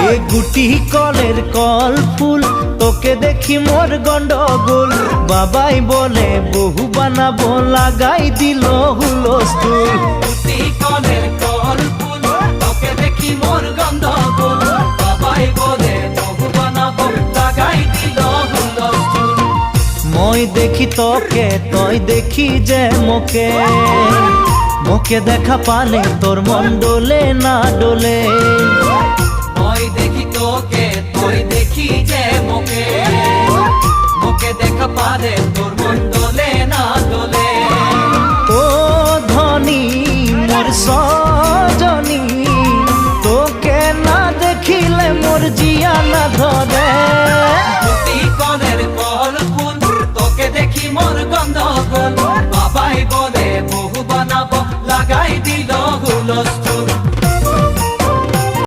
এ গুটি কলের কল ফুল তোকে দেখি মোর গন্ডগোল বাবাই বলে বহু বানাবো লাগাই দিল হুলস্থুল গুটি কলের কল ফুল তোকে দেখি মোর গন্ডগোল বাবাই বলে বহু বানাবো লাগাই দিল হুলস্থুল মই দেখি তোকে তই দেখি যে মোকে মোকে দেখা পালে তোর মন ডোলে না ডোলে মই দেখি তোকে তুই দেখি যে মোকে মোকে দেখা পারে তোর মন দোলে না দোলে ও ধনী মোর সজনী তোকে না দেখিলে মোর জিয়া না ধরে